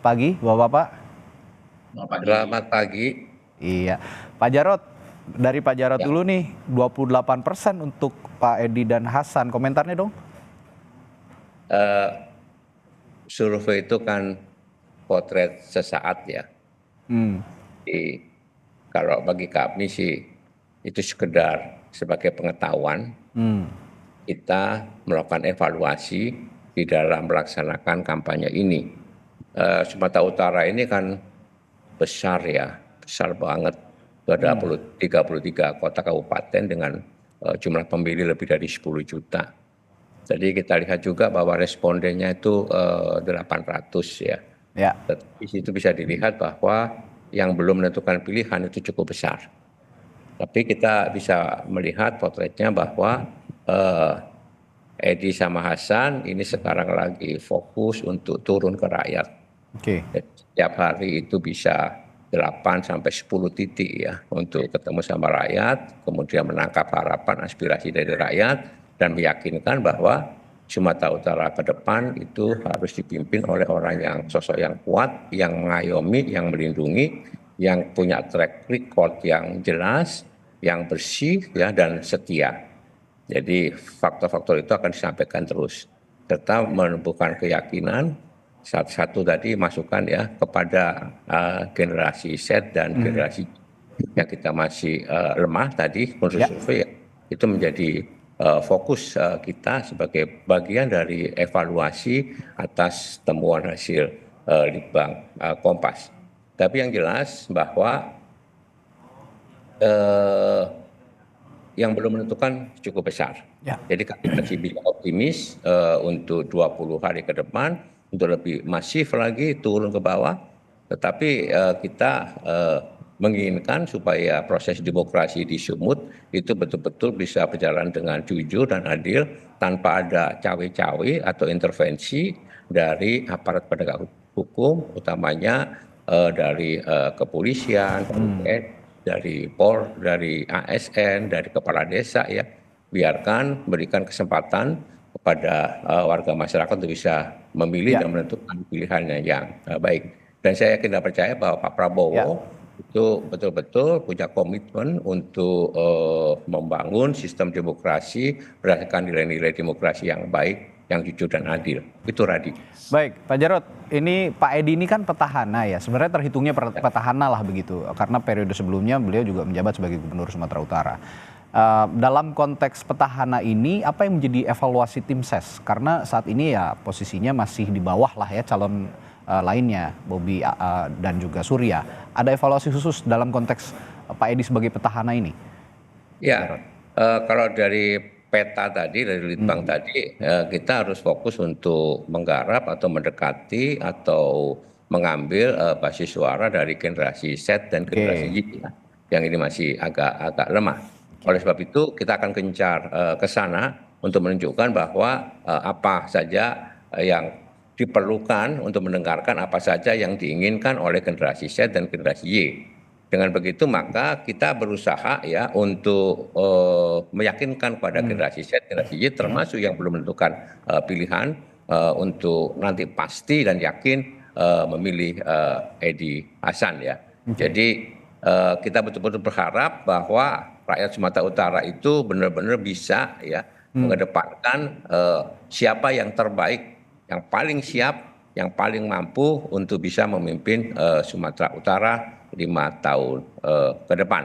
pagi, Bapak-Bapak. Selamat pagi. Iya, Pak Jarod, dari Pak Jarod Ya, dulu nih, 28% untuk Pak Edi dan Hasan. Komentarnya dong? eh, survei itu kan potret sesaat ya. Hmm, Jadi, kalau bagi kami sih itu sekedar sebagai pengetahuan hmm, kita melakukan evaluasi di dalam melaksanakan kampanye ini. Sumatera Utara ini kan besar ya, besar banget. Itu ada hmm. 33 kota kabupaten dengan jumlah pemilih lebih dari 10 juta. Jadi kita lihat juga bahwa respondennya itu 800 ya. Ya, Di situ bisa dilihat bahwa yang belum menentukan pilihan itu cukup besar. Tapi kita bisa melihat potretnya bahwa eh, Edi sama Hasan ini sekarang lagi fokus untuk turun ke rakyat. oke. Jadi setiap hari itu bisa 8 sampai 10 titik ya untuk ketemu sama rakyat, kemudian menangkap harapan aspirasi dari rakyat dan meyakinkan bahwa Sumatera Utara ke depan itu harus dipimpin oleh orang yang sosok yang kuat, yang mengayomi, yang melindungi, yang punya track record yang jelas, yang bersih ya dan setia. Jadi faktor-faktor itu akan disampaikan terus serta menumbuhkan keyakinan satu-satu tadi masukan ya kepada generasi Z dan Mhm. generasi yang kita masih lemah tadi menurut Ya, survei ya, itu menjadi fokus kita sebagai bagian dari evaluasi atas temuan hasil Litbang Kompas. Tapi yang jelas bahwa eh, yang belum menentukan cukup besar. ya. Jadi kami masih bisa optimis untuk 20 hari ke depan untuk lebih masif lagi turun ke bawah. Tetapi kita menginginkan supaya proses demokrasi di Sumut itu betul-betul bisa berjalan dengan jujur dan adil tanpa ada cawe-cawe atau intervensi dari aparat penegak hukum, utamanya dari kepolisian, dari Hmm. TNI, dari ASN, dari kepala desa ya, biarkan berikan kesempatan kepada warga masyarakat untuk bisa memilih Ya, dan menentukan pilihannya yang baik. Dan saya yakin dan percaya bahwa Pak ya. Prabowo itu betul-betul punya komitmen untuk membangun sistem demokrasi berdasarkan nilai-nilai demokrasi yang baik, yang jujur dan adil. Itu Radi. Baik, Pak Jarod, ini Pak Edi ini kan petahana ya. Sebenarnya terhitungnya petahana lah begitu, karena periode sebelumnya beliau juga menjabat sebagai Gubernur Sumatera Utara. Dalam konteks petahana ini, apa yang menjadi evaluasi tim ses? Karena saat ini ya posisinya masih di bawah lah ya calon lainnya, Bobi dan juga Surya. Ada evaluasi khusus dalam konteks Pak Edi sebagai petahana ini, Pak Ya, Jarod? kalau dari peta tadi, dari Litbang Hmm, tadi, kita harus fokus untuk menggarap atau mendekati atau mengambil basis suara dari generasi Z dan generasi oke, Y ya, yang ini masih agak lemah. Oleh oke. sebab itu kita akan gencar ke sana untuk menunjukkan bahwa apa saja yang diperlukan untuk mendengarkan apa saja yang diinginkan oleh generasi Z dan generasi Y. Dengan begitu maka kita berusaha ya untuk meyakinkan pada Hmm, generasi Z, generasi Y termasuk yang belum menentukan pilihan untuk nanti pasti dan yakin memilih Edi Hasan ya. oke. Jadi kita betul-betul berharap bahwa rakyat Sumatera Utara itu benar-benar bisa ya Hmm. mengedepankan siapa yang terbaik, yang paling siap, yang paling mampu untuk bisa memimpin Sumatera Utara 5 tahun ke depan.